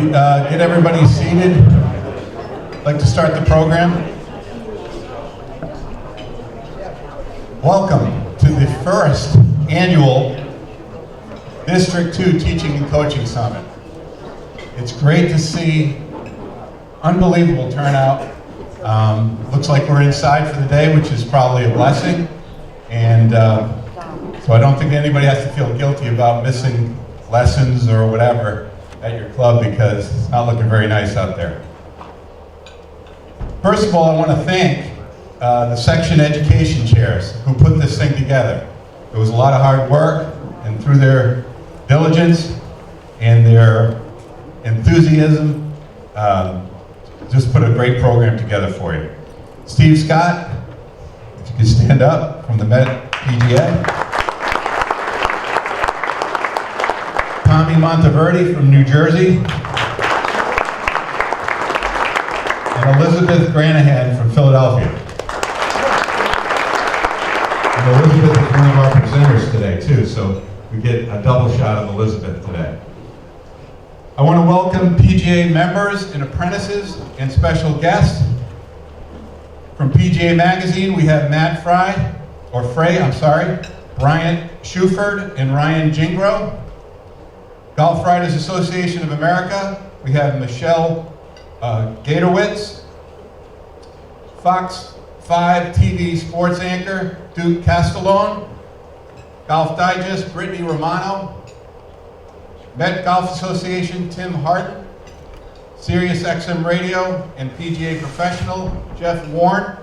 get everybody seated? I'd like to start the program. Welcome to the first annual District 2 Teaching and Coaching Summit. It's great to see unbelievable turnout. Looks like we're inside for the day, which is probably a blessing. And so I don't think anybody has to feel guilty about missing lessons or whatever at your club, because it's not looking very nice out there. First of all, I want to thank the section education chairs who put this thing together. It was a lot of hard work, and through their diligence and their enthusiasm, just put a great program together for you. Steve Scott, if you could stand up, from the Met PGA. Tommy Monteverdi from New Jersey. And Elizabeth Granahan from Philadelphia. And Elizabeth is one of our presenters today too, so we get a double shot of Elizabeth today. I want to welcome PGA members and apprentices and special guests. From PGA Magazine, we have Matt Frey, Brian Shuford and Ryan Jingro. Golf Writers Association of America, we have Michelle Gatorwitz. Fox 5 TV sports anchor, Duke Castellone. Golf Digest, Brittany Romano. Met Golf Association, Tim Harden. Sirius XM Radio and PGA Professional, Jeff Warren.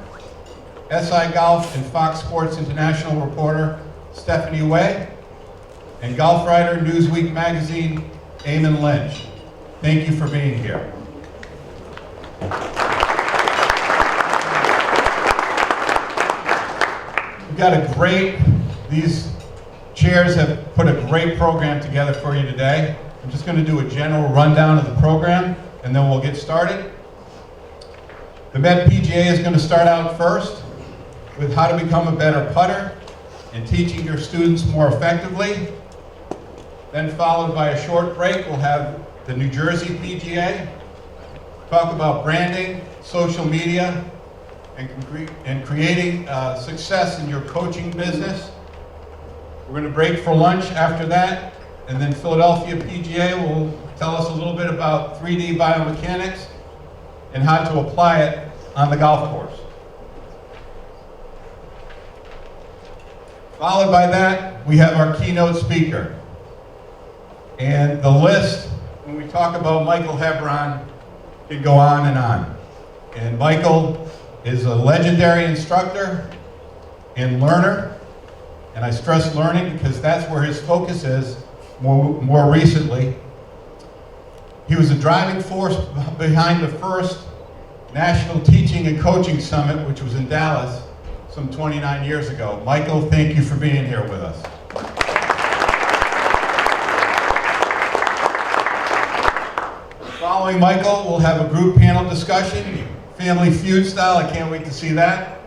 SI Golf and Fox Sports International reporter, Stephanie Way. And Golf Writer Newsweek Magazine, Eamon Lynch. Thank you for being here. We've got these chairs have put a great program together for you today. I'm just going to do a general rundown of the program, and then we'll get started. The Met PGA is going to start out first with how to become a better putter and teaching your students more effectively. Then followed by a short break, we'll have the New Jersey PGA talk about branding, social media, and creating success in your coaching business. We're going to break for lunch after that, and then Philadelphia PGA will tell us a little bit about 3D biomechanics and how to apply it on the golf course. Followed by that, we have our keynote speaker. And the list, when we talk about Michael Hebron, can go on and on. And Michael is a legendary instructor and learner. And I stress learning because that's where his focus is more recently. He was a driving force behind the first National Teaching and Coaching Summit, which was in Dallas some 29 years ago. Michael, thank you for being here with us. Following Michael, we'll have a group panel discussion, Family Feud style. I can't wait to see that.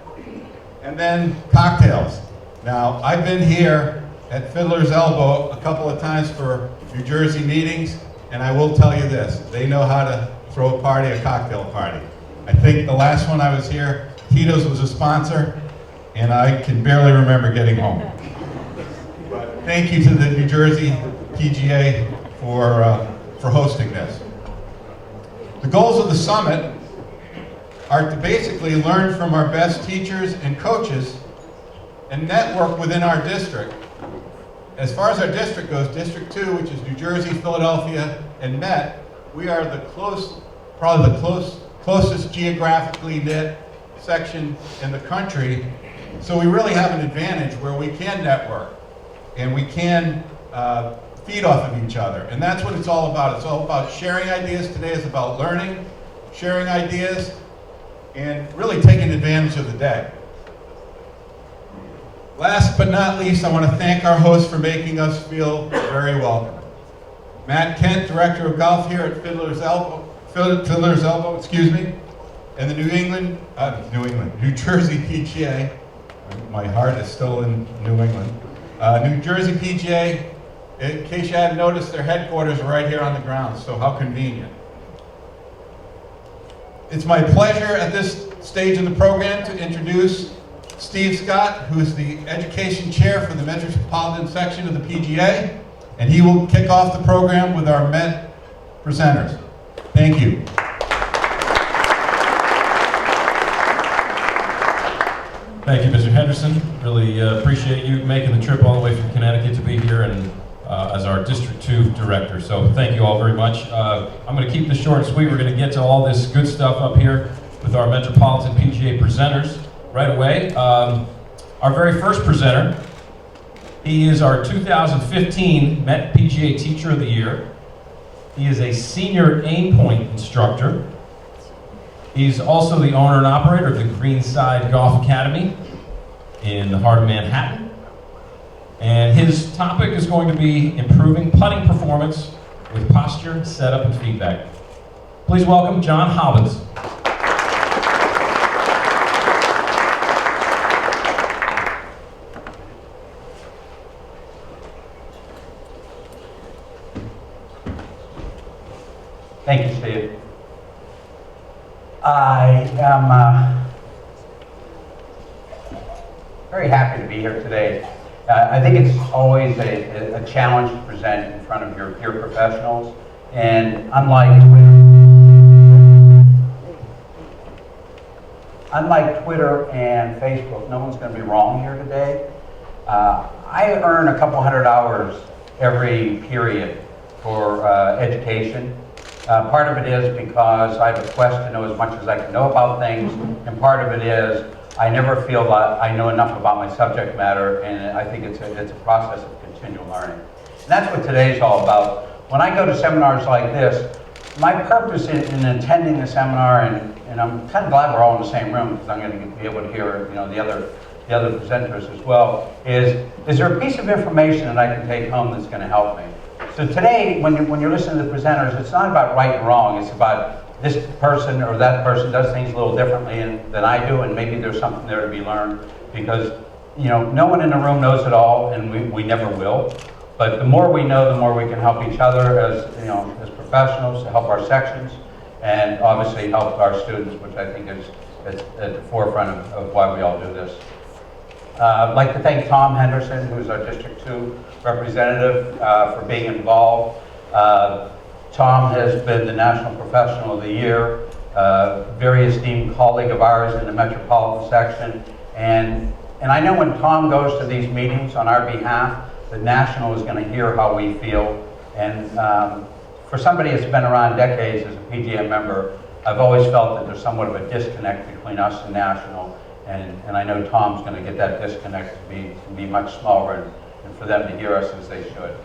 And then cocktails. Now, I've been here at Fiddler's Elbow a couple of times for New Jersey meetings, and I will tell you this, they know how to throw a cocktail party. I think the last one I was here, Tito's was a sponsor, and I can barely remember getting home. But thank you to the New Jersey PGA for hosting this. The goals of the summit are to basically learn from our best teachers and coaches and network within our district. As far as our district goes, District 2, which is New Jersey, Philadelphia, and Met, we are probably the closest geographically knit section in the country. So we really have an advantage where we can network and we can feed off of each other. And that's what it's all about. It's all about sharing ideas. Today is about learning, sharing ideas, and really taking advantage of the day. Last but not least, I want to thank our hosts for making us feel very welcome. Matt Kent, Director of Golf here at Fiddler's Elbow, and the New Jersey PGA. My heart is still in New England. New Jersey PGA, in case you hadn't noticed, their headquarters are right here on the grounds, so how convenient. It's my pleasure at this stage in the program to introduce Steve Scott, who is the Education Chair for the Metropolitan section of the PGA, and he will kick off the program with our Met presenters. Thank you. Thank you, Mr. Henderson. Really appreciate you making the trip all the way from Connecticut to be here and as our District 2 Director. So thank you all very much. I'm going to keep this short and sweet. We're going to get to all this good stuff up here with our Metropolitan PGA presenters right away. Our very first presenter, he is our 2015 Met PGA Teacher of the Year. He is a senior aim point instructor. He's also the owner and operator of the Greenside Golf Academy in the heart of Manhattan. And his topic is going to be improving putting performance with posture, setup, and feedback. Please welcome John Hobbins. Thank you, Steve. I am very happy to be here today. I think it's always a challenge to present in front of your peer professionals, and unlike Twitter and Facebook, no one's going to be wrong here today. I earn a couple hundred hours every period for education. Part of it is because I have a quest to know as much as I can know about things, and part of it is I never feel that I know enough about my subject matter, and I think it's a process of continual learning. And that's what today's all about. When I go to seminars like this, my purpose in attending the seminar, and I'm kind of glad we're all in the same room because I'm going to be able to hear the other presenters as well, is there a piece of information that I can take home that's going to help me? So today, when you're listening to the presenters, it's not about right and wrong. It's about this person or that person does things a little differently than I do, and maybe there's something there to be learned. Because no one in the room knows it all, and we never will. But the more we know, the more we can help each other as professionals, to help our sections, and obviously help our students, which I think is at the forefront of why we all do this. I'd like to thank Tom Henderson, who's our District 2 representative, for being involved. Tom has been the National Professional of the Year, very esteemed colleague of ours in the Metropolitan section. And I know when Tom goes to these meetings on our behalf, the National is going to hear how we feel. And for somebody that's been around decades as a PGA member, I've always felt that there's somewhat of a disconnect between us and National. And I know Tom's going to get that disconnect to be much smaller and for them to hear us as they should.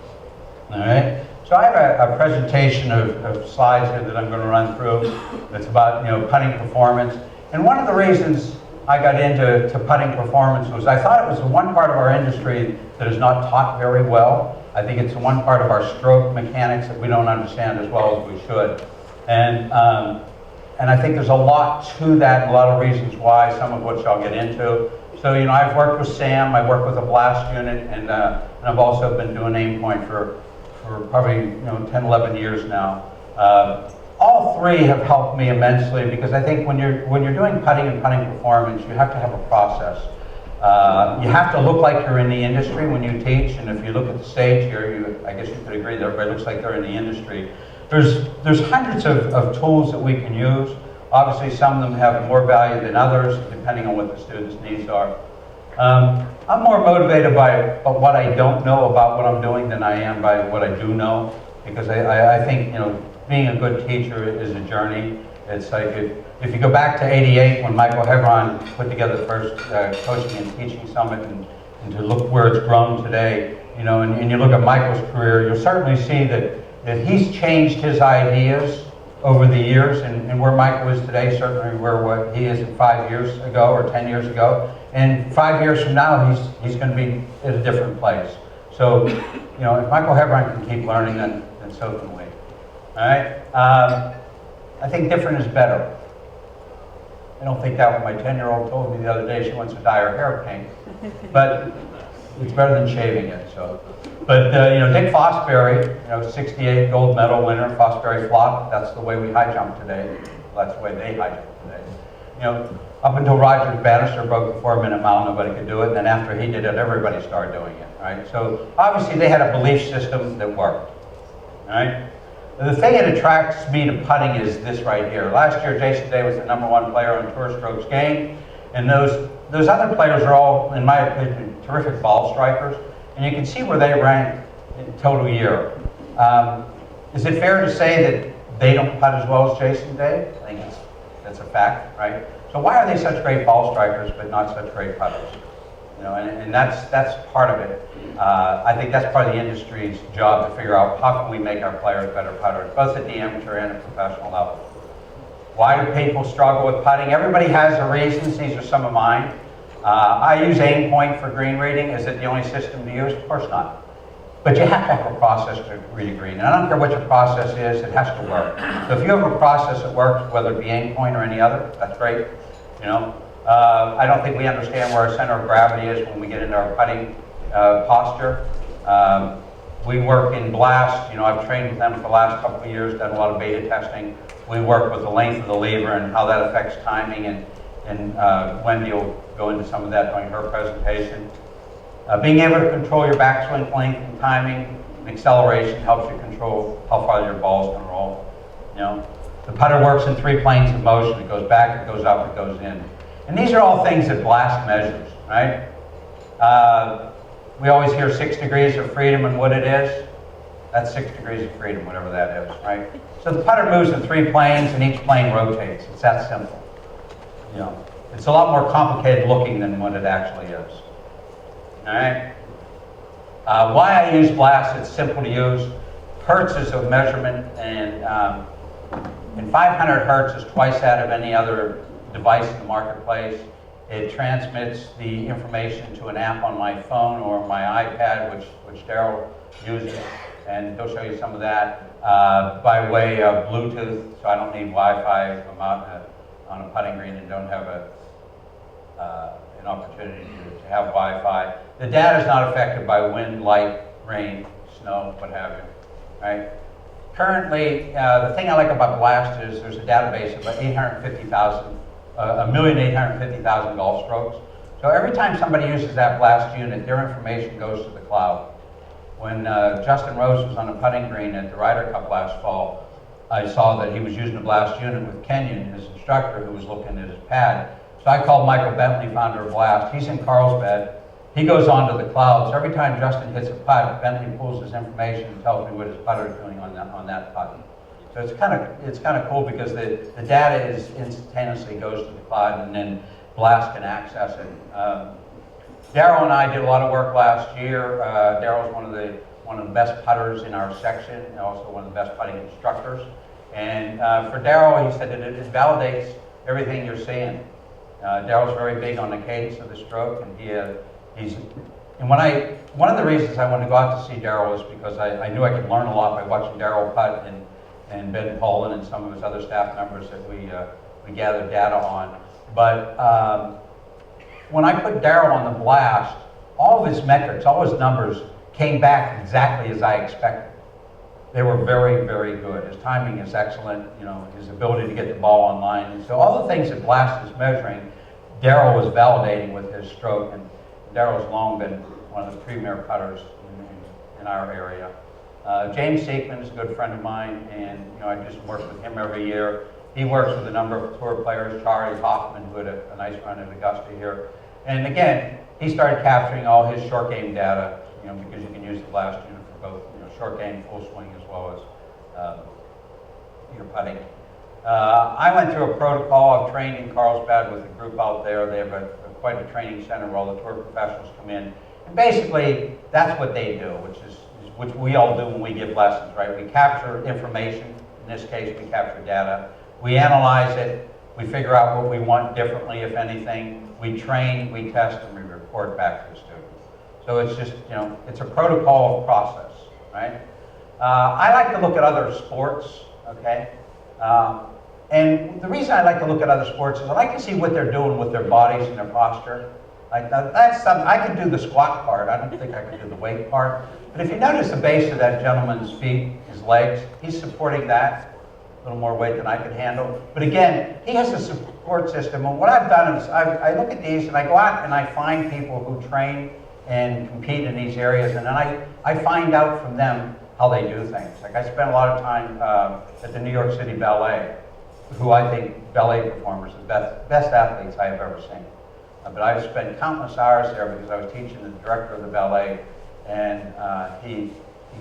All right? So I have a presentation of slides here that I'm going to run through that's about putting performance. And one of the reasons I got into putting performance was I thought it was the one part of our industry that is not taught very well. I think it's the one part of our stroke mechanics that we don't understand as well as we should. And I think there's a lot to that, and a lot of reasons why, some of which I'll get into. So, I've worked with Sam, I work with a blast unit, and I've also been doing aim point for probably 10, 11 years now. All three have helped me immensely because I think when you're doing putting and putting performance, you have to have a process. You have to look like you're in the industry when you teach, and if you look at the stage here, I guess you could agree that everybody looks like they're in the industry. There's hundreds of tools that we can use. Obviously, some of them have more value than others, depending on what the student's needs are. I'm more motivated by what I don't know about what I'm doing than I am by what I do know, because I think being a good teacher is a journey. It's like if you go back to '88 when Michael Hebron put together the first coaching and teaching summit, and to look where it's grown today, and you look at Michael's career, you'll certainly see that he's changed his ideas over the years, and where Michael is today, certainly what he is 5 years ago or 10 years ago. And 5 years from now, he's going to be at a different place. So, if Michael Hebron can keep learning, then so can we. All right? I think different is better. I don't think that what my 10-year-old told me the other day. She wants to dye her hair pink. But it's better than shaving it. So. But Dick Fosbury, '68 gold medal winner, Fosbury flop. That's the way we high jump today. That's the way they hijack today. You know, up until Bedminister broke the 4-minute mile, nobody could do it. And then after he did it, everybody started doing it, right? So obviously they had a belief system that worked, right? The thing that attracts me to putting is this right here. Last year, Jason Day was the #1 player on Tour Strokes game. And those other players are all, in my opinion, terrific ball strikers. And you can see where they rank in total year. Is it fair to say that they don't putt as well as Jason Day? I think that's a fact, right? So why are they such great ball strikers but not such great putters? You know, and that's part of it. I think that's part of the industry's job to figure out how can we make our players better putters, both at the amateur and at professional level. Why do people struggle with putting? Everybody has their reasons. These are some of mine. I use aim point for green reading. Is it the only system to use? Of course not. But you have to have a process to read a green. And I don't care what your process is, it has to work. So if you have a process that works, whether it be aim point or any other, that's great. You know, I don't think we understand where our center of gravity is when we get into our putting posture. We work in blast. You know, I've trained with them for the last couple of years, done a lot of beta testing. We work with the length of the lever and how that affects timing, and Wendy will go into some of that during her presentation. Being able to control your backswing length and timing and acceleration helps you control how far your ball is going to roll. You know, the putter works in 3 planes of motion. It goes back, it goes up, it goes in. And these are all things that blast measures, right? We always hear 6 degrees of freedom and what it is. That's 6 degrees of freedom, whatever that is, right? So the putter moves in 3 planes and each plane rotates. It's that simple. You know, it's a lot more complicated looking than what it actually is. All right. Why I use blast? It's simple to use. Hertz is a measurement, and 500 hertz is twice that of any other device in the marketplace. It transmits the information to an app on my phone or my iPad, which Daryl uses, and he'll show you some of that by way of Bluetooth. So I don't need Wi-Fi. I'm out on a putting green and don't have an opportunity to have Wi-Fi. The data is not affected by wind, light, rain, snow, what have you, right? Currently, the thing I like about Blast is there's a database of about 1,850,000 golf strokes. So every time somebody uses that Blast unit, their information goes to the cloud. When Justin Rose was on a putting green at the Ryder Cup last fall, I saw that he was using a Blast unit with Kenyon, his instructor, who was looking at his pad. So I called Michael Bentley, founder of Blast. He's in Carlsbad. He goes onto the cloud. So every time Justin hits a putt, Bentley pulls his information and tells me what his putter is doing on that putt. So it's kind of cool because the data is instantaneously goes to the cloud, and then Blast can access it. Daryl and I did a lot of work last year. Daryl's one of the best putters in our section, and also one of the best putting instructors. And for Daryl, he said that it validates everything you're seeing. Daryl's very big on the cadence of the stroke, and one of the reasons I wanted to go out to see Daryl was because I knew I could learn a lot by watching Daryl putt and Ben Poland and some of his other staff members that we gathered data on. But when I put Daryl on the Blast, all of his metrics, all his numbers came back exactly as I expected. They were very, very good. His timing is excellent, you know, his ability to get the ball online. And so all the things that Blast is measuring, Daryl was validating with his stroke, and Daryl's long been one of the premier putters in our area. James Seekman is a good friend of mine, and you know, I just work with him every year. He works with a number of tour players, Charlie Hoffman, who had a nice run at Augusta here. And again, he started capturing all his short game data, you know, because you can use the Blast unit for both, you know, short game, full swing, as well as your putting. I went through a protocol. I've trained in Carlsbad with a group out there. They have quite a training center where all the tour professionals come in. And basically, that's what they do, which we all do when we give lessons, right? We capture information. In this case, we capture data. We analyze it. We figure out what we want differently, if anything. We train, we test, and we report back to the student. So it's just, you know, it's a protocol of process, right? I like to look at other sports, okay? And the reason I like to look at other sports is I like to see what they're doing with their bodies and their posture. Like that's something, I can do the squat part. I don't think I can do the weight part. But if you notice the base of that gentleman's feet, his legs, he's supporting that. a little more weight than I could handle. But again, he has a support system. And what I've done is I look at these and I go out and I find people who train and compete in these areas, and then I find out from them how they do things. Like I spent a lot of time at the New York City Ballet, who I think ballet performers are the best athletes I have ever seen. But I've spent countless hours there because I was teaching the director of the ballet, and he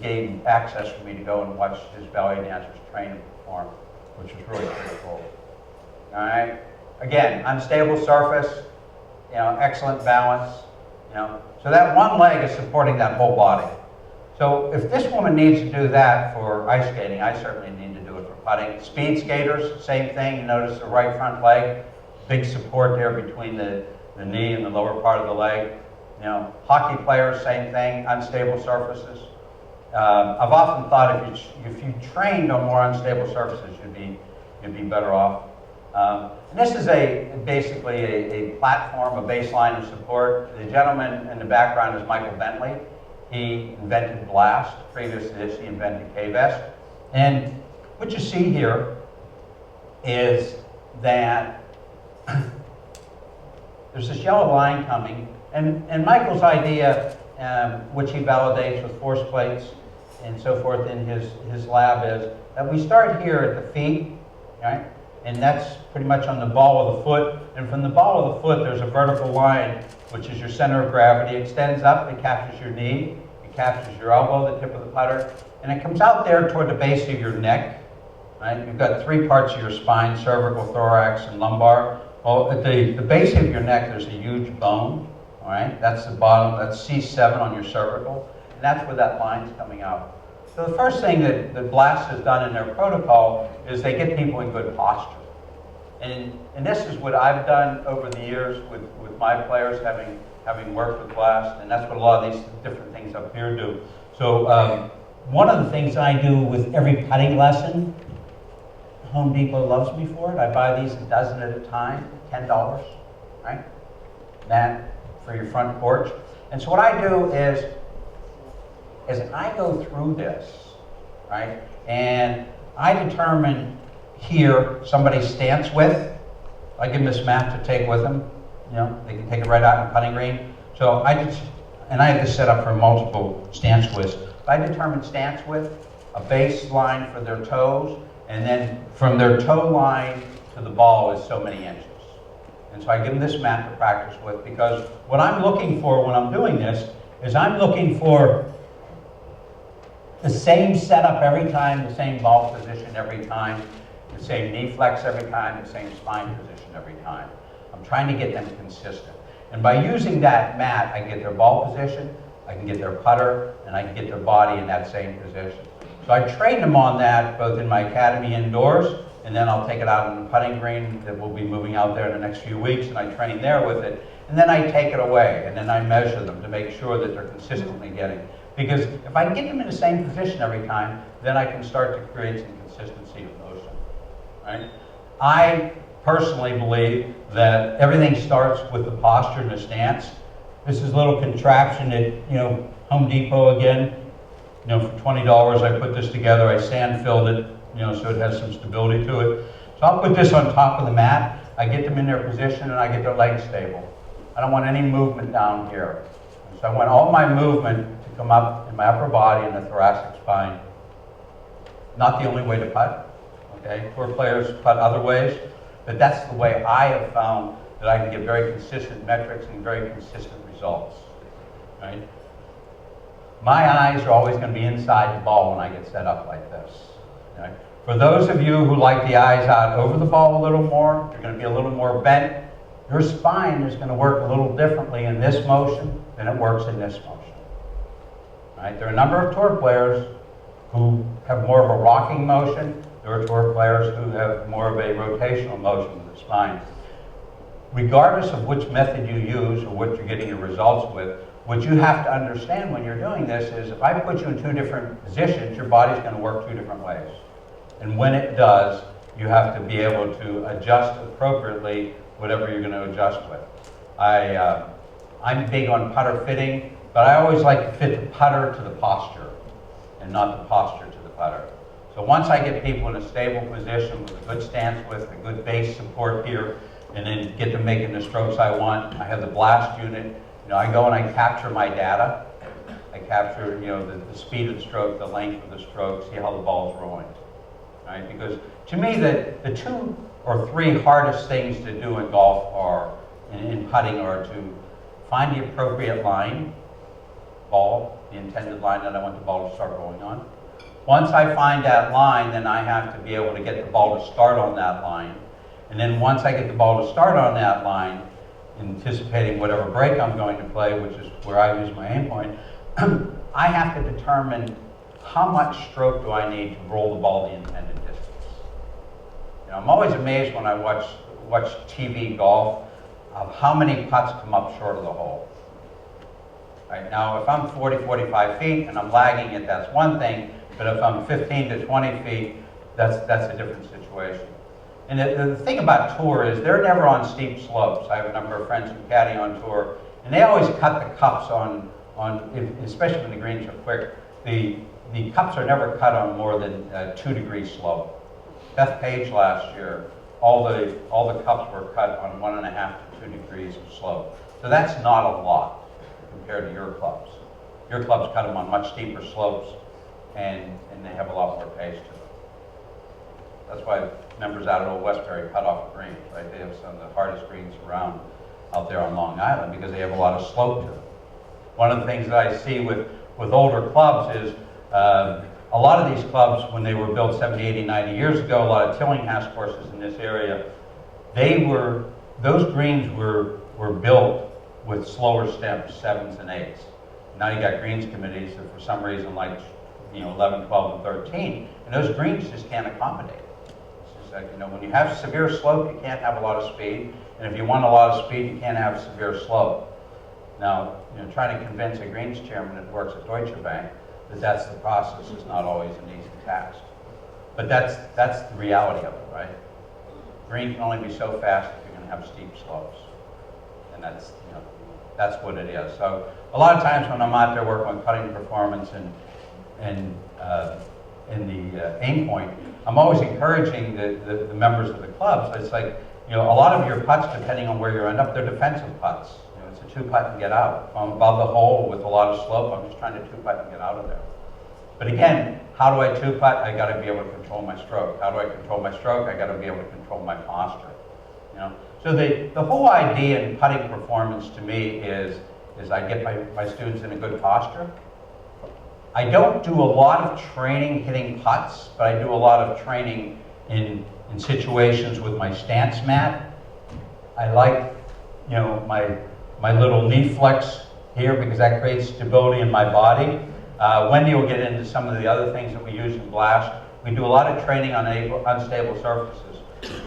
gave access for me to go and watch his ballet dancers train and perform, which was really pretty cool. All right. Again, unstable surface, you know, excellent balance, you know. So that one leg is supporting that whole body. So if this woman needs to do that for ice skating, I certainly need to do it for putting. Speed skaters, same thing. You notice the right front leg, big support there between the knee and the lower part of the leg. You know, hockey players, same thing, unstable surfaces. I've often thought if you trained on more unstable surfaces, you'd be better off. And this is basically a platform, a baseline of support. The gentleman in the background is Michael Bentley. He invented Blast. Previous to this, he invented K-Vest. And what you see here is that there's this yellow line coming, and Michael's idea, which he validates with force plates and so forth in his lab, is that we start here at the feet, right? And that's pretty much on the ball of the foot. And from the ball of the foot, there's a vertical line, which is your center of gravity. It extends up, it captures your knee, it captures your elbow, the tip of the putter, and it comes out there toward the base of your neck. Right? You've got three parts of your spine: cervical, thorax, and lumbar. Well, at the base of your neck, there's a huge bone. All right, that's the bottom. That's C7 on your cervical, and that's where that line's coming out. So the first thing that Blast has done in their protocol is they get people in good posture. And this is what I've done over the years with my players, having worked with Blast, and that's what a lot of these different things up here do. So one of the things I do with every putting lesson, Home Depot loves me for it. I buy these a dozen at a time, $10, right? That for your front porch. And so what I do is I go through this, right? And I determine here somebody's stance width. I give them this map to take with them. You know, they can take it right out in the putting green. So I have this set up for multiple stance widths. I determine stance width, a baseline for their toes, and then from their toe line to the ball is so many inches. And so I give them this map to practice with, because what I'm looking for when I'm doing this is I'm looking for the same setup every time, the same ball position every time, the same knee flex every time, the same spine position every time. I'm trying to get them consistent. And by using that mat, I can get their ball position, I can get their putter, and I can get their body in that same position. So I train them on that both in my academy indoors, and then I'll take it out on the putting green that we'll be moving out there in the next few weeks, and I train there with it. And then I take it away, and then I measure them to make sure that they're consistently getting. Because if I can get them in the same position every time, then I can start to create some consistency of motion. Right? I personally believe that everything starts with the posture and the stance. This is a little contraption at, you know, Home Depot again. You know, for $20 I put this together. I sand filled it, you know, so it has some stability to it. So I'll put this on top of the mat. I get them in their position and I get their legs stable. I don't want any movement down here. So I want all my movement to come up in my upper body and the thoracic spine. Not the only way to putt. Okay, tour players putt other ways, but that's the way I have found that I can get very consistent metrics and very consistent results. Right? My eyes are always going to be inside the ball when I get set up like this. Right? For those of you who like the eyes out over the ball a little more, you're going to be a little more bent. Your spine is going to work a little differently in this motion than it works in this motion. Right? There are a number of tour players who have more of a rocking motion. There are tour players who have more of a rotational motion with the spine. Regardless of which method you use or what you're getting your results with, what you have to understand when you're doing this is if I put you in two different positions, your body's going to work two different ways. And when it does, you have to be able to adjust appropriately whatever you're going to adjust with. I'm big on putter fitting, but I always like to fit the putter to the posture and not the posture to the putter. So once I get people in a stable position with a good stance width, a good base support here, and then get them making the strokes I want, I have the blast unit. You know, I go and I capture my data. I capture, you know, the speed of the stroke, the length of the stroke, see how the ball's rolling, right? Because to me, the 2 or 3 hardest things to do in golf are, in putting, are to find the appropriate line, ball, the intended line that I want the ball to start rolling on. Once I find that line, then I have to be able to get the ball to start on that line. And then once I get the ball to start on that line, anticipating whatever break I'm going to play, which is where I use my aim point, I have to determine how much stroke do I need to roll the ball the intended distance. You know, I'm always amazed when I watch TV golf of how many putts come up short of the hole. Right now, if I'm 40, 45 feet and I'm lagging it, that's one thing. But if I'm 15 to 20 feet, that's a different situation. And the thing about tour is they're never on steep slopes. I have a number of friends who caddy on tour, and they always cut the cups especially when the greens are quick, the cups are never cut on more than 2 degree slope. Beth Page last year, all the cups were cut on 1.5 to 2 degrees of slope. So that's not a lot compared to your clubs. Your clubs cut them on much steeper slopes, and they have a lot more pace to them. That's why members out at Old Westbury cut off greens, right? They have some of the hardest greens around out there on Long Island because they have a lot of slope to them. One of the things that I see with older clubs is a lot of these clubs, when they were built 70, 80, 90 years ago, a lot of Tillinghast courses in this area, those greens were built with slower steps, 7s and 8s. Now you got greens committees that for some reason like 11, 12, and 13, and those greens just can't accommodate it. It's just like, when you have severe slope, you can't have a lot of speed, and if you want a lot of speed, you can't have severe slope. Now, trying to convince a greens chairman that works at Deutsche Bank that that's the process is not always an easy task. But that's the reality of it, right? Green can only be so fast if you're going to have steep slopes, and that's what it is. So a lot of times when I'm out there working on putting performance and in the aim point, I'm always encouraging the members of the clubs. It's like, a lot of your putts, depending on where you end up, they're defensive putts. It's a 2-putt and get out. If I'm above the hole with a lot of slope, I'm just trying to 2-putt and get out of there. But again, how do I 2-putt? I got to be able to control my stroke. How do I control my stroke? I got to be able to control my posture. So the whole idea in putting performance to me is I get my students in a good posture. I don't do a lot of training hitting putts, but I do a lot of training in situations with my stance mat. I like, my little knee flex here because that creates stability in my body. Wendy will get into some of the other things that we use in Blast. We do a lot of training on unstable surfaces.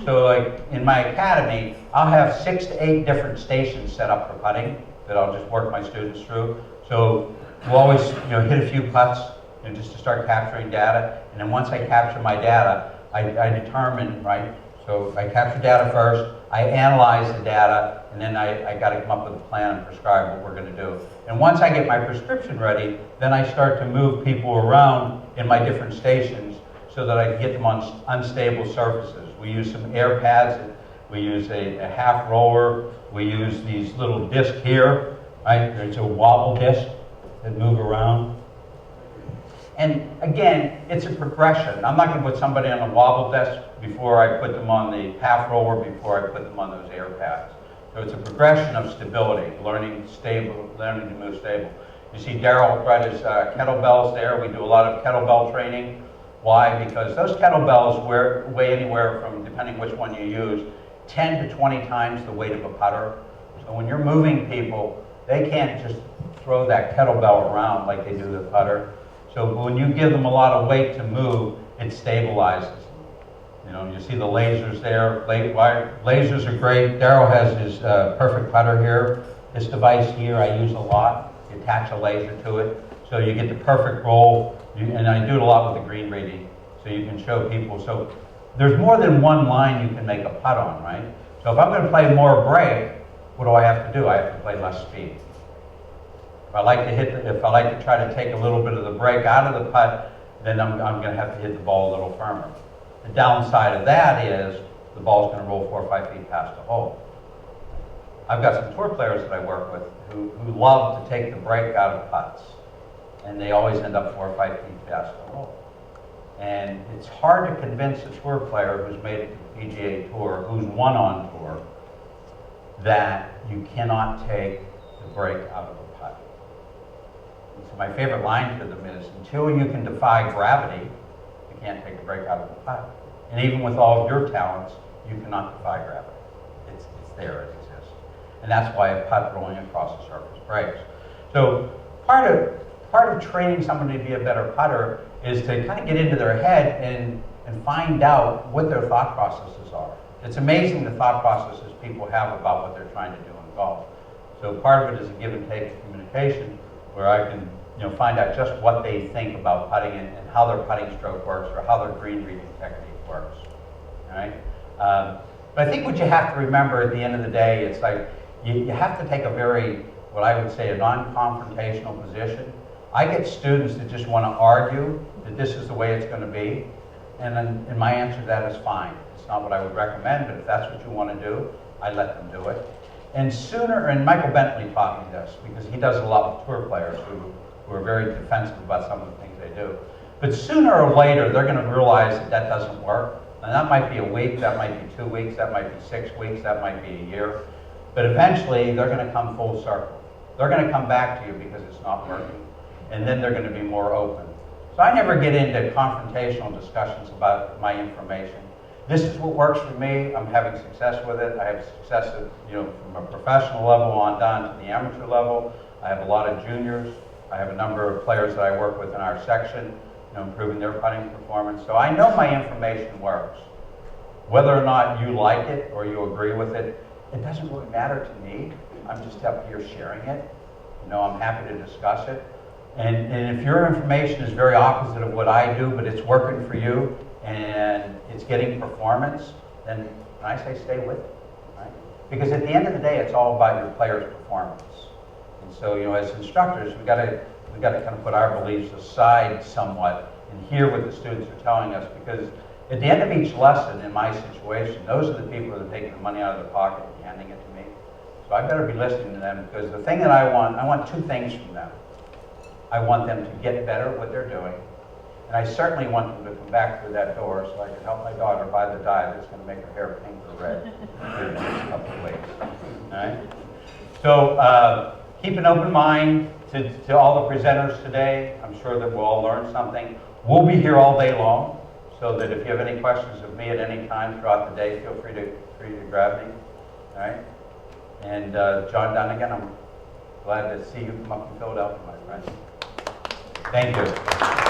So like in my academy, I'll have 6 to 8 different stations set up for putting that I'll just work my students through. So we'll always hit a few putts just to start capturing data. And then once I capture my data, I determine, right? So I capture data first, I analyze the data, and then I got to come up with a plan and prescribe what we're going to do. And once I get my prescription ready, then I start to move people around in my different stations so that I can get them on unstable surfaces. We use some air pads, we use a half roller, we use these little discs here, right? It's a wobble disc that move around. And again, it's a progression. I'm not going to put somebody on a wobble disc before I put them on the half roller, before I put them on those air pads. So it's a progression of stability, learning to move stable. You see Daryl brought his kettlebells there. We do a lot of kettlebell training. Why? Because those kettlebells weigh anywhere from, depending which one you use, 10 to 20 times the weight of a putter. So when you're moving people, they can't just throw that kettlebell around like they do the putter. So when you give them a lot of weight to move, it stabilizes. You see the lasers there. Lasers are great. Daryl has his perfect putter here. This device here I use a lot. You attach a laser to it, so you get the perfect roll. And I do it a lot with the green reading, so you can show people. So there's more than one line you can make a putt on, right? So if I'm going to play more break, what do I have to do? I have to play less speed. If I like to try to take a little bit of the break out of the putt, then I'm going to have to hit the ball a little firmer. The downside of that is the ball's going to roll 4 or 5 feet past the hole. I've got some tour players that I work with who love to take the break out of putts, and they always end up 4 or 5 feet past the hole. And it's hard to convince a tour player who's made it to the PGA Tour, who's won on tour, that you cannot take the break out of a putt. And so my favorite line to them is, until you can defy gravity, you can't take the break out of the putt. And even with all of your talents, you cannot defy gravity. It's there, it exists. And that's why a putt rolling across the surface breaks. So part of training somebody to be a better putter is to kind of get into their head and find out what their thought processes are. It's amazing the thought processes people have about what they're trying to do in golf. So part of it is a give and take of communication, where I can find out just what they think about putting and how their putting stroke works, or how their green reading technique works. All right? But I think what you have to remember at the end of the day, it's like you have to take a very, what I would say, a non-confrontational position. I get students that just want to argue that this is the way it's going to be, and my answer to that is fine. It's not what I would recommend, but if that's what you want to do, I let them do it. And sooner, and Michael Bentley taught me this, because he does a lot with tour players who are very defensive about some of the things they do. But sooner or later, they're going to realize that that doesn't work. And that might be a week, that might be 2 weeks, that might be 6 weeks, that might be a year. But eventually, they're going to come full circle. They're going to come back to you because it's not working. And then they're going to be more open. So I never get into confrontational discussions about my information. This is what works for me. I'm having success with it. I have success at, from a professional level on down to the amateur level. I have a lot of juniors. I have a number of players that I work with in our section, improving their putting performance. So I know my information works. Whether or not you like it or you agree with it, it doesn't really matter to me. I'm just up here sharing it. I'm happy to discuss it. And if your information is very opposite of what I do, but it's working for you and it's getting performance, then I say stay with it. Right? Because at the end of the day, it's all about your player's performance. And so, as instructors, we got to kind of put our beliefs aside somewhat and hear what the students are telling us, because at the end of each lesson, in my situation, those are the people that are taking the money out of their pocket and handing it to me. So I better be listening to them, because the thing that I want 2 things from them. I want them to get better at what they're doing, and I certainly want them to come back through that door so I can help my daughter buy the dye that's going to make her hair pink or red in the next couple of weeks. All right? So keep an open mind to all the presenters today. I'm sure that we'll all learn something. We'll be here all day long, so that if you have any questions of me at any time throughout the day, feel free to grab me. All right? And John Dunnigan, I'm glad to see you come up from Philadelphia, my friend. Thank you.